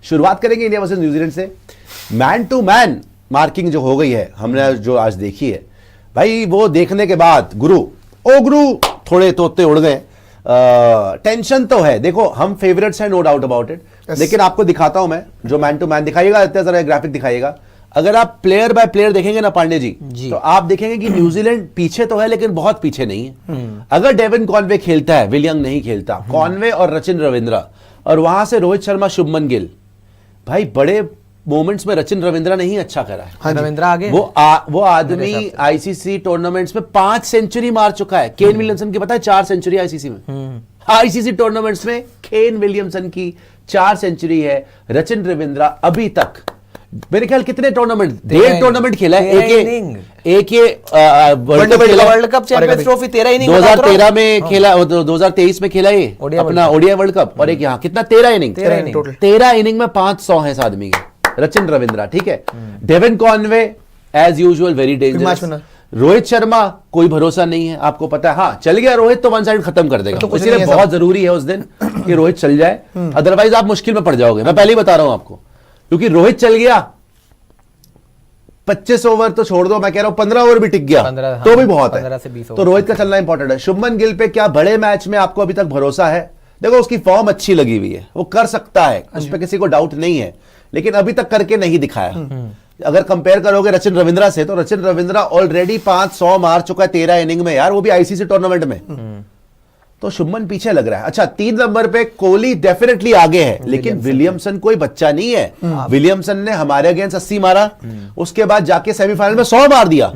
शुरुआत करेंगे India versus New Zealand से। मैन टू मैन मार्किंग जो हो गई है हमने जो आज देखी है भाई, वो देखने के बाद गुरु थोड़े तोते उड़ गए। टेंशन तो है, देखो हम फेवरेट्स हैं, नो डाउट अबाउट इट, लेकिन आपको दिखाता हूं मैं जो मैन टू मैन दिखाइएगा, इतना जरा ग्राफिक दिखाइएगा। अगर आप प्लेयर बाय प्लेयर देखेंगे ना पांडे जी, तो आप देखेंगे कि न्यूजीलैंड पीछे तो है लेकिन बहुत पीछे नहीं है। अगर डेविन कॉनवे खेलता है, विलियम नहीं खेलता, कॉनवे और रचिन रविंद्रा, और वहां से रोहित शर्मा, शुभमन गिल, भाई बड़े मोमेंट्स में रचिन रविंद्रा नहीं अच्छा करा है। हाँ, रविंद्रा आगे वो आदमी आईसीसी टूर्नामेंट्स में 5 सेंचुरी मार चुका है। केन विलियमसन की पता है 4 सेंचुरी आईसीसी में, आईसीसी टूर्नामेंट्स में केन विलियमसन की 4 सेंचुरी है। रचिन रविंद्रा अभी तक मेरे ख्याल कितने टूर्नामेंट, 1.5 टूर्नामेंट खेला है, एक world cup champions trophy 13 inning 2013 में खेला, 2023 में खेला ये अपना ओडीआई वर्ल्ड कप, और एक यहाँ कितना 13 इनिंग 13 इनिंग में 500 है इस आदमी के, रचिन रविंद्रा, ठीक है। Devon Conway as usual very dangerous. Rohit Sharma कोई भरोसा नहीं है, आपको पता है। हाँ चल गया रोहित तो वन साइड खत्म कर देगा, तो इसलिए बहुत जरूरी है उस दिन कि रोहित चल जाए, अदरवाइज आप मुश्किल में पड़ जाओगे, मैं पहले ही बता रहा हूं आपको, क्योंकि रोहित चल गया 25 ओवर तो छोड़ दो, मैं कह रहा हूं 15 ओवर भी टिक गया तो भी बहुत है, तो रोहित का चलना इंपॉर्टेंट है। शुभमन गिल पे क्या बड़े मैच में आपको अभी तक भरोसा है? देखो उसकी फॉर्म अच्छी लगी हुई है, वो कर सकता है, उस पर किसी को डाउट नहीं है, लेकिन अभी तक करके नहीं दिखाया। अगर कंपेयर करोगे रचिन रविंद्रा से, तो रचिन रविंद्रा ऑलरेडी 500 मार चुका है 13 इनिंग में यार, वो भी आईसीसी टूर्नामेंट में, तो शुभमन पीछे लग रहा है। अच्छा 3 नंबर पे कोहली डेफिनेटली आगे है, लेकिन विलियमसन कोई बच्चा नहीं है। विलियमसन ने हमारे अगेंस्ट 80 मारा, उसके बाद जाके सेमीफाइनल में 100 मार दिया।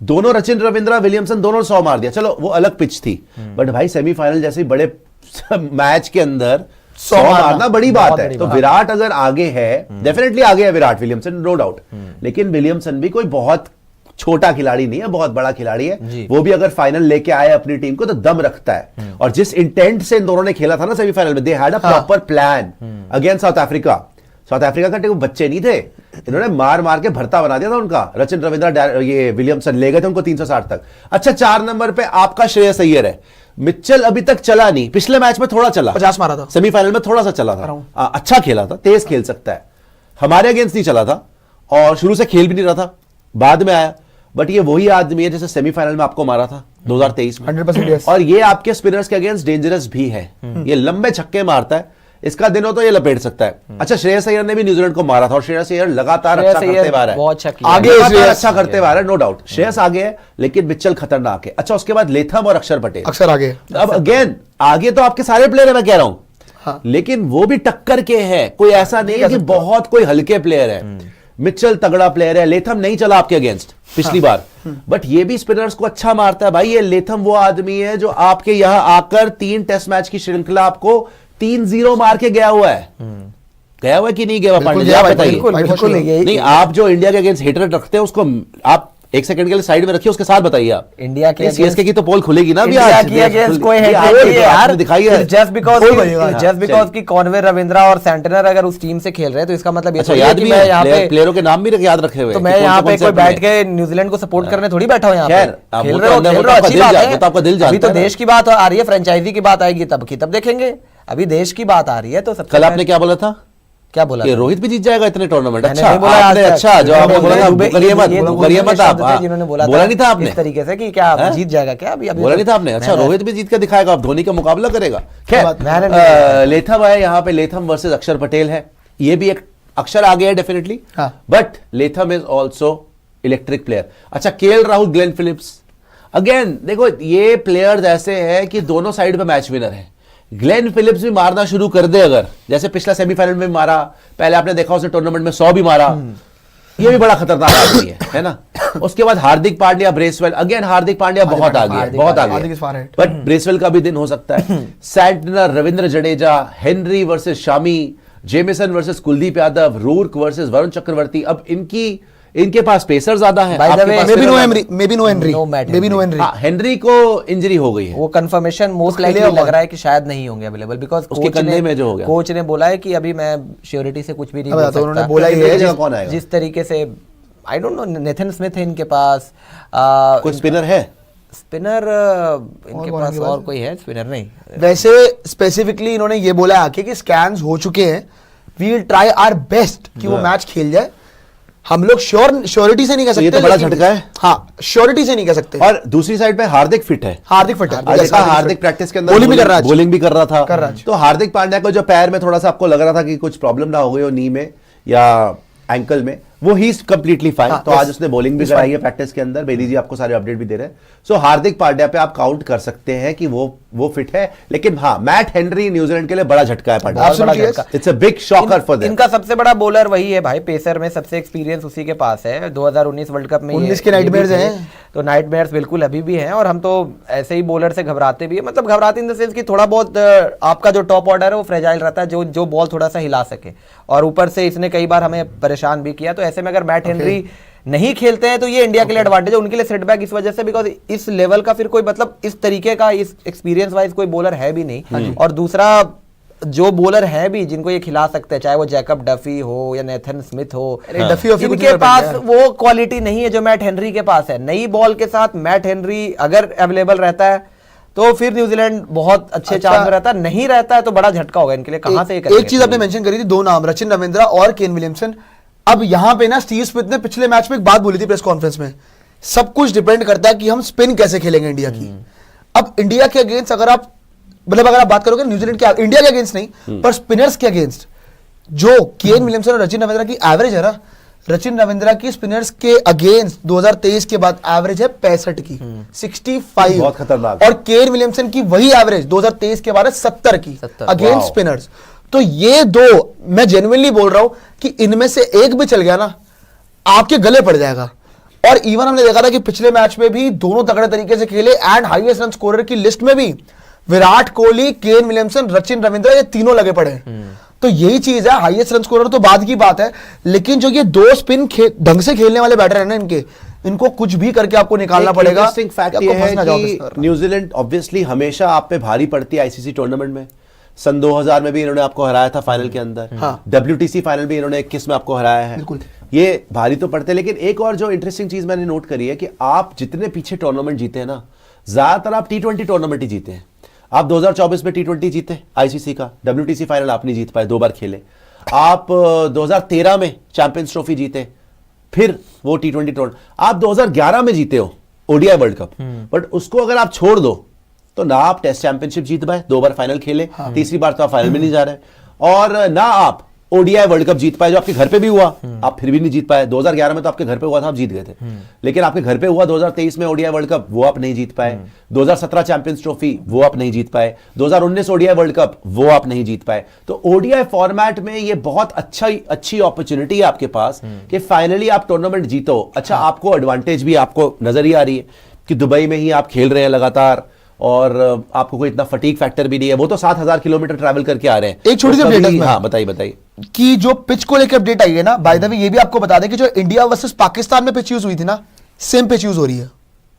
दोनों रचिन रविंद्रा, विलियमसन दोनों 100 मार दिया, चलो वो अलग पिच थी, बट भाई सेमीफाइनल जैसे बड़े मैच के अंदर 100 मारना बड़ी बात है। तो विराट अगर आगे है, डेफिनेटली आगे है विराट, विलियमसन नो डाउट, लेकिन विलियमसन भी कोई बहुत छोटा खिलाड़ी नहीं है, बहुत बड़ा खिलाड़ी है। वो भी अगर फाइनल लेके आए अपनी टीम को तो दम रखता है, और जिस इंटेंट से इन दोनों ने खेला था ना सेमीफाइनल में, they had a proper plan against south Africa. South Africa का टीम बच्चे नहीं थे, इन्होंने मार मार के भरता बना दिया था उनका। रचिन रविंद्रा, ये विलियमसन ले गए थे उनको 360 तक। अच्छा 4 नंबर पे आपका श्रेयस अय्यर है। मिचेल अभी तक चला नहीं, पिछले मैच में थोड़ा चला, 50 मारा था, सेमीफाइनल में थोड़ा सा चला था, अच्छा खेला था, तेज खेल सकता है। हमारे अगेंस्ट नहीं चला था और शुरू से खेल भी नहीं रहा था, बाद में आया, बट ये वही आदमी है जैसे सेमीफाइनल में आपको मारा था 2023 में 100%। और ये आपके स्पिनर्स के अगेंस्ट डेंजरस भी है, ये लंबे छक्के मारता है, इसका दिन हो तो ये लपेट सकता है। अच्छा श्रेयस अय्यर ने भी न्यूजीलैंड को मारा था, और श्रेयस अय्यर लगातार अच्छा करते हुआ है, आगे अच्छा करते हुआ है, नो डाउट श्रेयस आगे है, लेकिन मिचेल खतरनाक है। अच्छा उसके बाद लेथम और अक्षर पटेल, अक्षर आगे, अब अगेन आगे तो आपके सारे प्लेयर है मैं कह रहा हूं, लेकिन वो भी टक्कर के हैं, कोई ऐसा नहीं है कि बहुत कोई हल्के प्लेयर है। मिचेल तगड़ा प्लेयर है, लेथम नहीं चला आपके अगेंस्ट पिछली बार, बट ये भी स्पिनर्स को अच्छा मारता है भाई। ये लेथम वो आदमी है जो आपके यहां आकर 3 टेस्ट मैच की श्रृंखला आपको 3-0 मार के गया हुआ है, गया हुआ कि नहीं गया हुआ पांडे, आप बताइए। नहीं आप जो इंडिया के अगेंस्ट हेटर रखते हैं उसको आप 1 सेकंड के लिए साइड में रखिए, उसके साथ बताइए आप। इंडिया के सीएसके की तो पोल खुलेगी ना अभी आज, कोई है दिखाइए, जस्ट बिकॉज की कॉनवे, रविंद्रा और सेंटनर अगर उस टीम से खेल रहे हैं तो इसका मतलब अच्छा याद भी है, यहाँ पे प्लेयरों के नाम भी याद रखे हुए, तो मैं यहाँ पे कोई बैठ के न्यूजीलैंड को सपोर्ट करने थोड़ी बैठा हूँ, यहाँ पे खेल रहे हो अच्छी बात है, तो आपका दिल जाता है। अभी तो देश की बात आ रही है, फ्रेंचाइजी की बात आएगी तब देखेंगे, अभी देश की बात आ रही है। तो कल आपने क्या बोला था? क्या बोला? ये रोहित भी जीत जाएगा इतने टूर्नामेंट। अच्छा आपने, अच्छा जो आपने बोला था बुकरिया मत आप, जिन्होंने बोला नहीं था आपने इस तरीके से कि क्या जीत जाएगा, क्या अभी बोला नहीं था आपने? अच्छा रोहित भी जीत के दिखाएगा, अब धोनी का मुकाबला करेगा। खैर लेथम है यहाँ पे, लेथम वर्सेस अक्षर पटेल है, ये भी एक अक्षर आ गया है definitely, but Latham is also electric player. अच्छा KL Rahul, Glenn Phillips, again देखो ये प्लेयर्स ऐसे हैं कि दोनों साइड पे मैच विनर है। ग्लेन फिलिप्स भी मारना शुरू कर दे अगर, जैसे पिछला सेमीफाइनल में मारा, पहले आपने देखा उसने टूर्नामेंट में 100 भी मारा, ये भी बड़ा खतरनाक आदमी है ना। उसके बाद हार्दिक पांड्या, ब्रेसवेल, अगेन हार्दिक पांड्या बहुत आगे, बहुत आगे, बट ब्रेसवेल का भी दिन हो सकता है। Santner, Ravindra Jadeja, Henry versus Shami, Jamieson versus Kuldeep Yadav, Rourke versus Varun Chakravarthy. अब इनके पास पेसर ज्यादा है, हेनरी को इंजरी हो गई है, वो कंफर्मेशन मोस्ट लाइकली लग रहा है कि शायद नहीं होंगे अवेलेबल, बिकॉज उसके कंधे में जो हो गया, कोच ने बोला है कि अभी मैं श्योरिटी से कुछ भी नहीं बोल सकता। उन्होंने बोला ही कौन आएगा जिस तरीके से, I don't know, Nathan Smith है इनके पास, कोई स्पिनर है, स्पिनर इनके पास और कोई है स्पिनर नहीं। वैसे स्पेसिफिकली इन्होंने ये बोला आके कि स्कैन्स हो चुके हैं, we will try our best कि वो मैच खेल जाए। हम लोग श्योरिटी से नहीं कह सकते, ये तो बड़ा झटका है। हाँ, श्योरिटी से नहीं कह सकते। और दूसरी साइड पे हार्दिक फिट है, हार्दिक फिट है, हार्दिक प्रैक्टिस के अंदर बॉलिंग भी कर रहा था। तो हार्दिक पांड्या को जो पैर में थोड़ा सा आपको लग रहा था कि कुछ प्रॉब्लम ना हो गई हो नी में या एंकल में, वो ही कंप्लीटली फाइन। तो आज उसने बॉलिंग भी कराई है प्रैक्टिस के अंदर। बेदी जी आपको सारे अपडेट भी दे रहे हैं। सो हार्दिक पांड्या पे आप काउंट कर सकते हैं कि वो फिट है। लेकिन हाँ, मैट हेनरी न्यूजीलैंड के लिए बड़ा झटका है Pandya. It's a big shocker for them. इनका सबसे बड़ा बॉलर वही है भाई, पेसर में सबसे एक्सपीरियंस उसी के पास है। 2019 वर्ल्ड कप में 19 के नाइटमेयर्स हैं, तो नाइटमेयर्स बिल्कुल अभी भी हैं। और हम तो ऐसे ही बॉलर से घबराते भी है, मतलब घबराते इन द सेंस कि थोड़ा बहुत आपका जो टॉप ऑर्डर है वो फ्रेजाइल रहता है, जो बॉल थोड़ा सा हिला सके। और ऊपर से इसने कई बार हमें परेशान भी किया। तो ऐसे में अगर मैट हेनरी नहीं खेलते हैं तो ये इंडिया के लिए एडवांटेज है, उनके लिए सेटबैक इस वजह से, बिकॉज इस लेवल का फिर कोई मतलब इस तरीके का इस एक्सपीरियंस वाइज कोई बॉलर है भी नहीं। और दूसरा जो बॉलर है भी जिनको ये खिला सकते हैं, चाहे वो जैकब डफी हो या नेथन स्मिथ हो, इनके पास वो क्वालिटी नहीं है जो मैट हेनरी के पास है। नई बॉल के साथ मैट हेनरी अगर अवेलेबल रहता है तो फिर न्यूजीलैंड बहुत अच्छे चांस में रहता है, नहीं रहता है तो बड़ा झटका होगा इनके लिए। कहां से एक चीज आपने मेंशन करी थी, दो नाम, रचिन रविंद्रा और केन विलियमसन। अब यहां पे ना स्टीव स्मिथ ने पिछले मैच में एक बात बोली थी प्रेस कॉन्फ्रेंस में, सब कुछ डिपेंड करता है कि हम स्पिन कैसे खेलेंगे इंडिया की। अब इंडिया के अगेंस्ट अगर आप बात करोगे न्यूजीलैंड के, इंडिया के अगेंस्ट नहीं पर स्पिनर्स के अगेंस्ट, जो केन विलियमसन और रचिन रविंद्रा की एवरेज है ना, रचिन रविंद्रा की स्पिनर्स के अगेंस्ट 2023 के बाद एवरेज है 65 की, 65, बहुत खतरनाक। और केन विलियमसन की वही एवरेज 2023 के बाद है 70 की अगेंस्ट स्पिनर्स। तो ये दो, मैं जेन्युइनली बोल रहा हूं कि इनमें से एक भी चल गया ना आपके गले पड़ जाएगा। और इवन हमने देखा था कि पिछले मैच में भी दोनों तगड़े तरीके से खेले, एंड हाईएस्ट रन स्कोरर की लिस्ट में भी विराट कोहली, केन विलियमसन, रचिन रविंद्रा, ये तीनों लगे पड़े हैं। तो यही चीज है, हाईएस्ट रन स्कोरर तो बाद की बात है, लेकिन जो ये दो स्पिन ढंग से खेलने वाले बैटर है ना, इनको कुछ भी करके आपको निकालना पड़ेगा। फैक्ट ये है कि न्यूजीलैंड ऑब्वियसली हमेशा आप पे भारी पड़ती है आईसीसी टूर्नामेंट में। सन 2000 में भी इन्होंने आपको हराया था फाइनल के अंदर। WTC फाइनल भी इन्होंने 21 में आपको हराया है। ये भारी तो पड़ते हैं। लेकिन एक और जो इंटरेस्टिंग चीज मैंने नोट करी है कि आप जितने पीछे टूर्नामेंट जीते हैं ना, ज्यादातर आप T20 टूर्नामेंट ही जीते हैं। आप 2024 में T20 जीते आईसीसी का, WTC फाइनल आप नहीं जीत पाए, 2 बार खेले। आप 2013 में चैंपियंस ट्रॉफी जीते, फिर वो T20 टूर्नामेंट। आप 2011 में जीते हो ओडीआई वर्ल्ड कप, बट उसको अगर आप छोड़ दो तो ना आप टेस्ट चैंपियनशिप जीत पाए, 2 बार फाइनल खेले, तीसरी बार तो आप फाइनल में नहीं जा रहे, और ना आप ओडीआई वर्ल्ड कप जीत पाए जो आपके घर पे भी हुआ, आप फिर भी नहीं जीत पाए। 2011 में तो आपके घर पे हुआ था, आप जीत गए थे, लेकिन आपके घर पे हुआ 2023 में ओडीआई वर्ल्ड कप, वो आप नहीं जीत पाए। 2017 चैंपियंस ट्रॉफी, वो आप नहीं जीत पाए। 2019 ओडीआई वर्ल्ड कप, वो आप नहीं जीत पाए। तो ओडीआई फॉर्मेट में ये बहुत अच्छी अपॉर्चुनिटी है आपके पास कि फाइनली आप टूर्नामेंट जीतो। अच्छा, आपको एडवांटेज भी आपको नजर ही आ रही है कि दुबई में ही आप खेल रहे हैं लगातार, और आपको कोई इतना फटीग फैक्टर भी नहीं है। वो तो 7000 किलोमीटर ट्रैवल करके आ रहे हैं। एक छोटी सी अपडेट है, हाँ बताइए कि जो पिच को लेकर अपडेट आई है ना, बाय द वे ये भी आपको बता दें कि जो इंडिया वर्सेस पाकिस्तान में पिच यूज हुई थी ना, सेम पिच यूज हो रही है।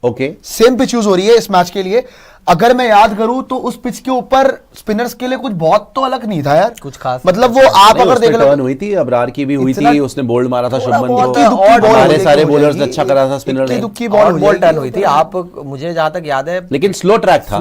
ओके, सेम पिच यूज हो रही है इस मैच के लिए। अगर मैं याद करूं तो उस पिच के ऊपर स्पिनर्स के लिए कुछ बहुत तो अलग नहीं था यार, कुछ खास मतलब वो आप अगर देख लो, टर्न हुई थी, अबरार की भी हुई थी, उसने बोल्ड मारा था शुभमन को, हमारे सारे बॉलर्स ने अच्छा करा था, स्पिनर ने दुखी बॉल टर्न हुई थी। आप, मुझे जहां तक याद है, लेकिन स्लो ट्रैक था।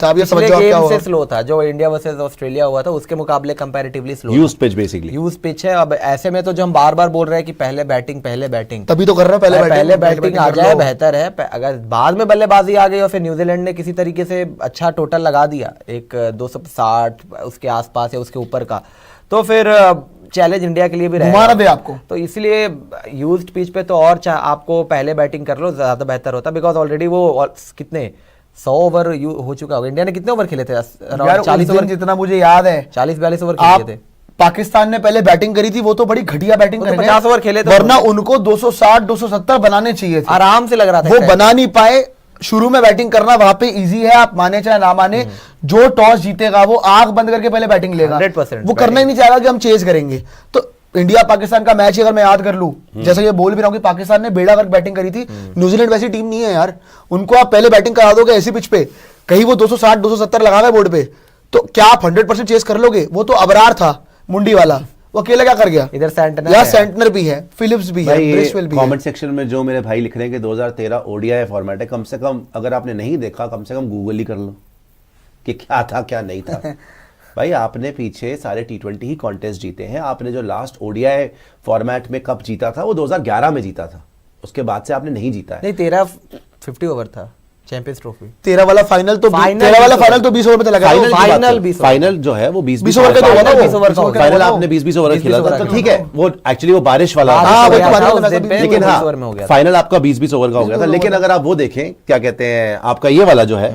अब ये समझ जाओ क्या हुआ, स्लो था। जो इंडिया वर्सेस ऑस्ट्रेलिया हुआ था उसके मुकाबले comparatively slow, used pitch, basically used pitch है। अब ऐसे में तो जो हम बार-बार बोल रहे हैं कि पहले बैटिंग तभी तो कर रहे हैं, पहले बैटिंग आ जाए बेहतर है। अगर बाद में बल्लेबाजी आ गई और फिर न्यूजीलैंड ने किसी तरीके से अच्छा टोटल लगा दिया, एक 260 उसके आसपास या उसके ऊपर का, तो फिर चैलेंज इंडिया के लिए भी रहेगा दे आपको। तो इसलिए यूज्ड पिच पे तो और आपको पहले बैटिंग कर लो, ज्यादा बेहतर होता, बिकॉज ऑलरेडी वो कितने 100 ओवर हो चुका होगा। इंडिया ने कितने ओवर खेले थे? 40 ओवर, जितना मुझे याद है 40-42 ओवर खेले थे। पाकिस्तान ने पहले बैटिंग करी थी, वो तो बड़ी घटिया बैटिंग कर 50 ओवर खेले थे, वरना उनको 260-270 बनाने चाहिए थे, आराम से लग रहा था। वो बना नहीं पाए। शुरू में बैटिंग करना वहां पे इजी है, आप माने चाहे ना माने, जो टॉस जीतेगा वो आंख बंद करके पहले बैटिंग लेगा, 100% वो करना ही नहीं चाहेगा कि हम चेज करेंगे। तो इंडिया पाकिस्तान का मैच अगर मैं याद कर लूं, जैसे ये बोल भी रहा हूं कि पाकिस्तान ने बेड़ा करके बैटिंग करी थी, न्यूजीलैंड वैसी टीम नहीं है यार। उनको आप पहले बैटिंग करा दोगे ऐसी पिच पे, कहीं वो 260-270 लगा हुआ बोर्ड पे, तो क्या आप 100% चेस कर लोगे? वो तो अबरार था मुंडी वाला, वो अकेला क्या कर गया? इधर सेंटनर भी है, फिलिप्स भी है, ब्रेसवेल भी है। कमेंट सेक्शन में जो मेरे भाई लिख रहे हैं कि 2013 ओडीआई फॉर्मेट है, कम से कम अगर आपने नहीं देखा, कम से कम गूगल ही कर लो कि क्या था क्या नहीं था। भाई आपने पीछे सारे T20 ही कॉन्टेस्ट जीते हैं। आपने जो लास्ट ODI फॉर्मेट में कप जीता था वो 2011 में जीता था, उसके बाद से आपने नहीं जीता है। नहीं 13 50 ओवर था चैंपियंस ट्रॉफी। 13 वाला फाइनल तो 20 ओवर में चला गया। फाइनल जो है वो 20 ओवर का फाइनल आपने 20 ओवर खेला था, तो ठीक है वो एक्चुअली वो बारिश वाला, लेकिन हाँ फाइनल आपका 20 ओवर का हो गया था। लेकिन अगर आप वो देखें क्या कहते हैं आपका ये वाला जो है,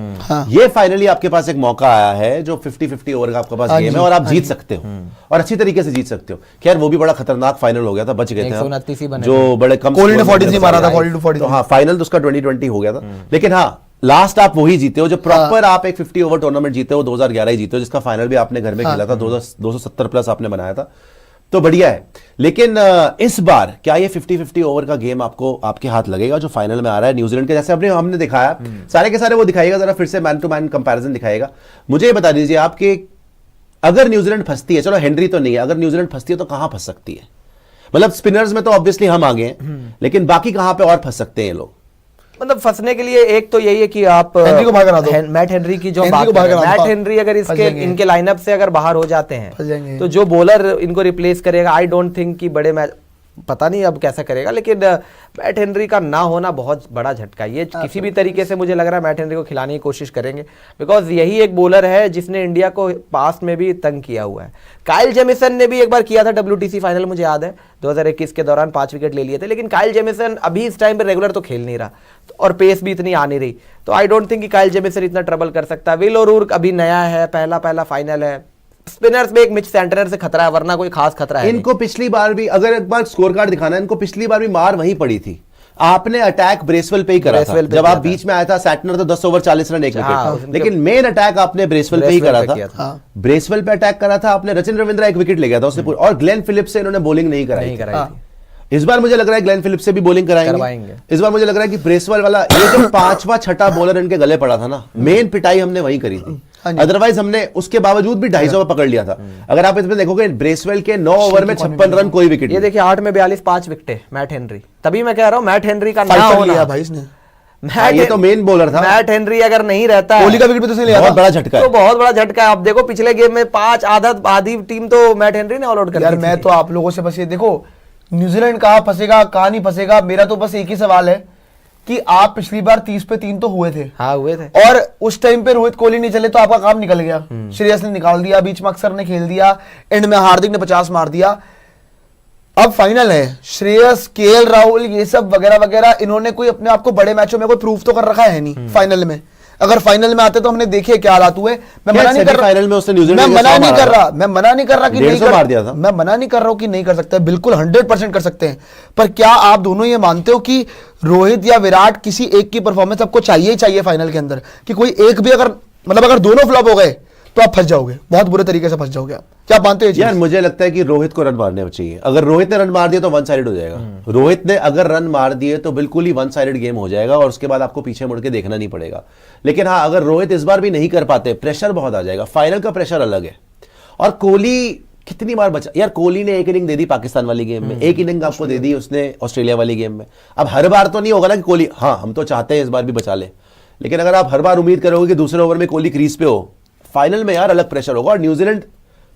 ये फाइनली आपके पास एक मौका आया है जो 50-50 ओवर का आपके पास गेम है और आप जीत सकते हो और अच्छी तरीके से जीत सकते हो। खैर वो भी बड़ा खतरनाक फाइनल हो गया था, बच गए थे जो बड़े कम कोहली ने 43 मारा था, 42। तो हाँ फाइनल तो उसका 2020 हो गया था, लेकिन हाँ लास्ट आप वही जीते हो जो प्रॉपर आप एक 50 ओवर टूर्नामेंट जीते हो, 2011 ही जीते हो, जिसका फाइनल भी आपने घर में खेला था, 270 प्लस आपने बनाया था, तो बढ़िया है। लेकिन इस बार क्या ये 50-50 ओवर का गेम आपको आपके हाथ लगेगा जो फाइनल में आ रहा है न्यूजीलैंड के? जैसे हमने दिखाया सारे के सारे वो दिखाएगा, जरा फिर से मैन टू मैन कंपैरिजन दिखाएगा। मुझे ये बता दीजिए आप कि अगर न्यूजीलैंड फंसती है, चलो हेनरी तो नहीं है, अगर न्यूजीलैंड फंसती है तो कहां फंस सकती है? मतलब स्पिनर्स में तो ऑब्वियसली हम आगे हैं, लेकिन बाकी कहां पे और फंस सकते हैं लोग? मतलब फंसने के लिए एक तो यही है कि आप हेनरी को बाहर करा दो। मैट हेनरी की जो बात है, मैट हेनरी अगर इसके इनके लाइनअप से अगर बाहर हो जाते हैं तो जो बॉलर इनको रिप्लेस करेगा, आई डोंट थिंक कि बड़े मैच, पता नहीं अब कैसा करेगा, लेकिन मैट हेनरी का ना होना बहुत बड़ा झटका है। ये किसी भी तरीके से मुझे लग रहा है मैट हेनरी को खिलाने की कोशिश करेंगे, बिकॉज यही एक बॉलर है जिसने इंडिया को पास्ट में भी तंग किया हुआ है। काइल जेमिसन ने भी एक बार किया था WTC फाइनल, मुझे याद है 2021 के दौरान 5 विकेट ले लिए थे, लेकिन काइल जेमिसन अभी इस टाइम पे रेगुलर तो खेल नहीं रहा और पेस भी इतनी आ नहीं रही, तो आई डोंट थिंक कि काइल जेमिसन इतना ट्रबल कर सकता। विल ओरूर्क अभी नया है, पहला फाइनल है। स्पिनर्स में एक मिच सेंटनर से खतरा है, वरना कोई खास खतरा है इनको पिछली बार भी, अगर एक बार स्कोर कार्ड दिखाना है, इनको पिछली बार भी मार वहीं पड़ी थी। आपने अटैक ब्रेसवेल पे ही करा था, जब आप बीच में आया था सैटनर तो 10 ओवर 40 रन 1 विकेट, लेकिन मेन अटैक आपने ब्रेसवेल पे ही करा था। ब्रेसवेल पे अटैक करा था आपने, रचिन रविंद्रा 1 विकेट ले गया था उसने, और ग्लेन फिलिप्स से इन्होंने बॉलिंग नहीं कराई थी। इस बार मुझे लग रहा है ग्लेन फिलिप्स से भी बॉलिंग कराएंगे। इस बार मुझे लग रहा है कि ब्रेसवेल वाला ये जो 5वां 6ठा बॉलर इनके गले पड़ा था ना, मेन पिटाई हमने वहीं करी थी। अदरवाइज हमने उसके बावजूद भी 250 में पकड़ लिया था। अगर आप इसमें देखोगे ब्रेसवेल के 9 ओवर में 56 रन, कोई विकेट। ये देखिए 8 में 42 5 विकेट मैट हेनरी, तभी मैं कह रहा हूं मैट हेनरी का ना होना भाई इसने, ये तो मेन बॉलर था। मैट हेनरी अगर नहीं रहता, कोहली का विकेट भी तो इसने लिया, बहुत बड़ा झटका है, तो बहुत बड़ा झटका है। आप देखो पिछले गेम में 5 आधी टीम तो मैट हेनरी ने ऑल आउट कर दी। यार मैं तो आप लोगों से बस ये देखो, न्यूजीलैंड कहां फंसेगा कहां नहीं फंसेगा, मेरा तो बस एक ही सवाल है कि आप पिछली बार 30 पे 3 तो हुए थे। हाँ हुए थे, और उस टाइम पे रोहित कोहली नहीं चले तो आपका काम निकल गया। श्रेयस ने निकाल दिया, बीच में अक्सर ने खेल दिया, एंड में हार्दिक ने 50 मार दिया। अब फाइनल है, श्रेयस, KL राहुल, ये सब वगैरह वगैरह, इन्होंने कोई अपने आप को बड़े मैचों में कोई प्रूफ तो कर रखा है नहीं। फाइनल में अगर फाइनल में आते तो हमने देखे क्या हालात हुए। मैं मना नहीं कर रहा, फाइनल में उसने न्यूजीलैंड मैं मना नहीं कर रहा, मैं मना नहीं कर रहा कि नहीं मार दिया था। मैं मना नहीं कर रहा हूं कि नहीं कर सकते, बिल्कुल 100% कर सकते हैं। पर क्या आप दोनों ये मानते हो कि रोहित या विराट किसी एक की परफॉर्मेंस आपको चाहिए ही चाहिए फाइनल के अंदर, कि कोई एक भी अगर, मतलब अगर दोनों फ्लॉप हो गए तो आप फंस जाओगे, बहुत बुरे तरीके से फंस जाओगे आप? क्या मानते हो यार? मुझे लगता है कि रोहित को रन मारने चाहिए। अगर रोहित ने रन मार दिया तो वन साइडेड हो जाएगा। रोहित ने अगर रन मार दिए तो बिल्कुल ही वन साइडेड गेम हो जाएगा और उसके बाद आपको पीछे मुड़ के देखना नहीं पड़ेगा। लेकिन हाँ, अगर रोहित इस बार भी नहीं कर पाते, प्रेशर बहुत आ जाएगा। फाइनल का प्रेशर अलग है। और कोहली कितनी बार बचा यार? कोहली ने 1 इनिंग दे दी पाकिस्तान वाली गेम में, 1 इनिंग आपको दे दी उसने ऑस्ट्रेलिया वाली गेम में। अब हर बार तो नहीं होगा ना कि कोहली, हाँ हम तो चाहते हैं इस बार भी बचा ले, लेकिन अगर आप हर बार उम्मीद करोगे कि दूसरे ओवर में कोहली क्रीज पे हो, फाइनल में यार अलग प्रेशर होगा। और न्यूजीलैंड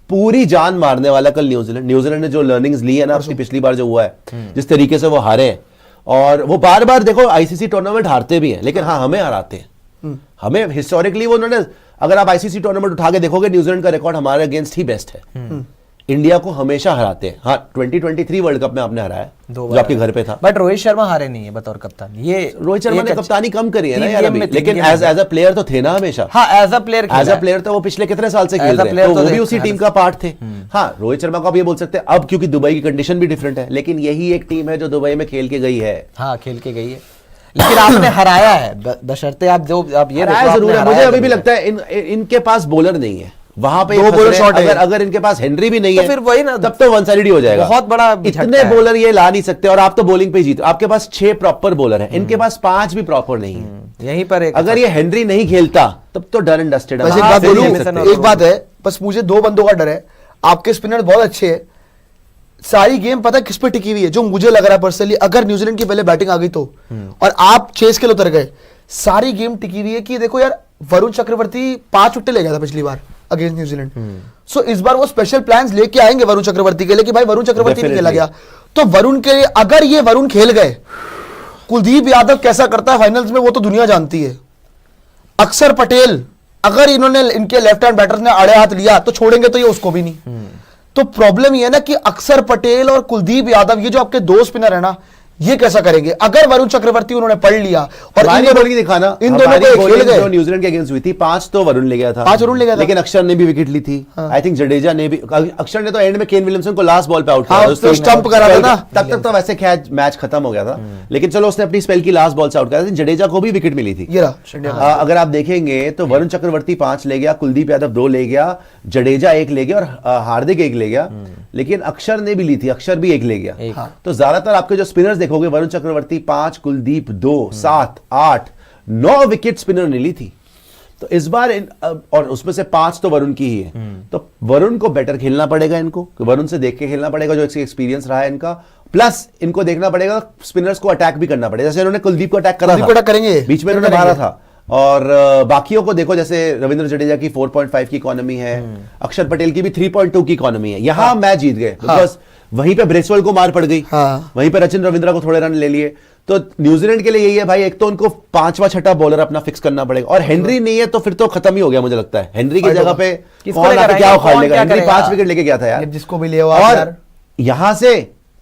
पूरी जान मारने वाला कल न्यूजीलैंड ने जो लर्निंग्स ली है ना अपनी पिछली बार जो हुआ है, जिस तरीके से वो हारे हैं, और वो बार बार देखो आईसीसी टूर्नामेंट हारते भी हैं, लेकिन हाँ हमें हराते हैं। हमें हिस्टोरिकली वो उन्होंने, अगर आप आईसीसी टूर्नामेंट उठा के देखोगे न्यूजीलैंड का रिकॉर्ड हमारे अगेंस्ट ही बेस्ट है। इंडिया को हमेशा हराते हैं। हाँ 2023 वर्ल्ड कप में आपने हराया जो आपके घर पे था, बट रोहित शर्मा हारे नहीं है बतौर कप्तान। ये रोहित शर्मा ने कप्तानी कम करी है ना यार अभी, लेकिन एज अ प्लेयर तो थे ना हमेशा। हाँ एज अ प्लेयर तो वो पिछले कितने साल से खेल रहे हैं, तो वो भी उसी टीम का पार्ट थे। हाँ रोहित शर्मा को आप ये बोल सकते हैं अब, क्योंकि दुबई की कंडीशन भी डिफरेंट है, लेकिन यही एक टीम है जो दुबई में खेल के गई है। हाँ खेल के गई है, लेकिन आपने हराया है बशर्ते आप जो अब ये जरूर है। मुझे अभी भी लगता है इनके पास बॉलर नहीं है वहां पे, अगर इनके पास हेनरी भी नहीं है, तो फिर वही ना, तब तो वन साइडेड ही हो जाएगा। बहुत बड़ा इतने बॉलर ये ला नहीं सकते, और आप तो बॉलिंग पे जीते। आपके पास 6 प्रॉपर बॉलर हैं, इनके पास 5 भी प्रॉपर नहीं है। यहीं पर अगर ये हेनरी नहीं खेलता तब तो डन एंड डस्टेड। एक बात है, बस मुझे 2 बंदों का डर है। आपके स्पिनर बहुत अच्छे हैं, सारी गेम पता किस पे टिकी हुई है, जो मुझे लग रहा है पर्सनली, अगर न्यूजीलैंड की पहले बैटिंग आ गई तो, और आप चेस के लिए उतर गए, सारी गेम टिकी हुई है। कि देखो यार, वरुण चक्रवर्ती 5 विकेट ले गया था पिछली बार अगेंस्ट न्यूजीलैंड। सो इस बार वो स्पेशल प्लान्स लेके आएंगे वरुण चक्रवर्ती के लिए कि भाई वरुण चक्रवर्ती नहीं खेला गया, तो वरुण के, अगर ये वरुण खेल गए, कुलदीप यादव कैसा करता है फाइनल्स में वो तो दुनिया जानती है। अक्षर पटेल, अगर इन्होंने, इनके लेफ्ट हैंड बैटर्स ने आड़े हाथ लिया तो छोड़ेंगे तो ये उसको भी नहीं। तो प्रॉब्लम ये है ना कि अक्षर पटेल और कुलदीप यादव, ये जो आपके दो स्पिनर है ना, ये कैसा करेंगे? अगर वरुण चक्रवर्ती उन्होंने पढ़ लिया और इन दोनों को खेल गए, न्यूजीलैंड के अगेंस्ट हुई थी 5 तो वरुण ले गया था, 5 वरुण ले गया था, लेकिन अक्षर ने भी विकेट ली थी। आई थिंक जडेजा ने भी, अक्षर ने तो एंड में केन विलियमसन को लास्ट बॉल पे आउट किया, उसको स्टंप करा था ना, तब तक तो वैसे मैच खत्म हो गया था, लेकिन चलो उसने अपनी स्पेल की लास्ट बॉल से आउट किया था। जडेजा को भी विकेट मिली थी। अगर आप देखेंगे तो वरुण चक्रवर्ती 5 ले गया, कुलदीप यादव 2 ले गया, जडेजा 1 ले गया और हार्दिक 1 ले गया, लेकिन अक्षर ने भी ली थी, अक्षर भी 1 ले गया। तो ज्यादातर आपके जो स्पिनर्स देखोगे, वरुण चक्रवर्ती 5, कुलदीप 2, 7, 8, 9 विकेट स्पिनर ने ली थी। तो इस बार और उसमें से 5 तो वरुण की ही है, तो वरुण को बेटर खेलना पड़ेगा इनको, वरुण से देख के खेलना पड़ेगा, जो एक्सपीरियंस रहा है इनका, प्लस इनको देखना पड़ेगा स्पिनर्स को अटैक भी करना पड़ेगा, जैसे इन्होंने कुलदीप को अटैक करा था, करेंगे बीच में इन्होंने मारा था। और बाकियों को देखो, जैसे रविंद्र जडेजा की 4.5 की इकोनॉमी है, अक्षर पटेल की भी 3.2 की इकोनॉमी है। यहां मैच जीत गए बिकॉज वहीं पे ब्रेसवेल को मार पड़ गई, वहीं पे रचिन रविंद्रा को थोड़े रन ले लिए। तो न्यूजीलैंड के लिए यही है भाई, एक तो उनको 5वां 6ठा बॉलर अपना फिक्स करना पड़ेगा, और हेनरी नहीं है तो फिर तो खत्म ही हो गया मुझे लगता है। हेनरी की जगह पे कौन आके क्या उखाड़ लेगा? हेनरी 5 विकेट लेके गया था यार, जिसको भी ले। और यहां से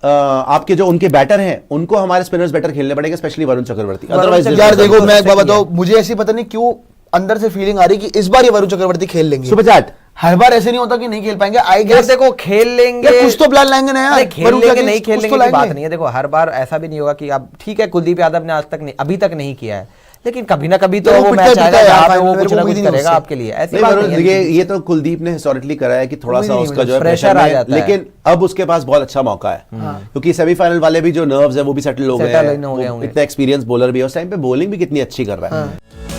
आपके जो उनके बैटर हैं उनको हमारे स्पिनर्स बेटर खेलने पड़ेंगे, स्पेशली वरुण चक्रवर्ती। अदरवाइज यार देखो, मैं एक बात बताऊं, मुझे ऐसी पता नहीं क्यों अंदर से फीलिंग आ रही कि इस बार ये वरुण चक्रवर्ती खेल लेंगे। सुपर चैट, हर बार ऐसे नहीं होता कि नहीं खेल पाएंगे। आई गेस देखो खेल लेंगे, कुछ तो प्लान लाएंगे ना यार, खेल लेंगे नहीं खेलने की बात नहीं है। देखो हर बार ऐसा भी नहीं होगा कि अब ठीक है, कुलदीप यादव ने आज तक नहीं, अभी तक नहीं किया है, लेकिन कभी ना कभी तो वो मैच आएगा जहां पे वो कुछ ना कुछ करेगा आपके लिए। ऐसी बात नहीं है। ये तो कुलदीप ने हिस्टोरिकली करा है कि थोड़ा सा उसका जो है प्रेशर आ जाता है, लेकिन अब उसके पास बहुत अच्छा मौका है, क्योंकि सेमीफाइनल वाले भी जो नर्व्स है वो भी सेटल हो गए हैं, इतना एक्सपीरियंस बॉलर भी है, उस टाइम पे बॉलिंग भी कितनी अच्छी कर रहा है।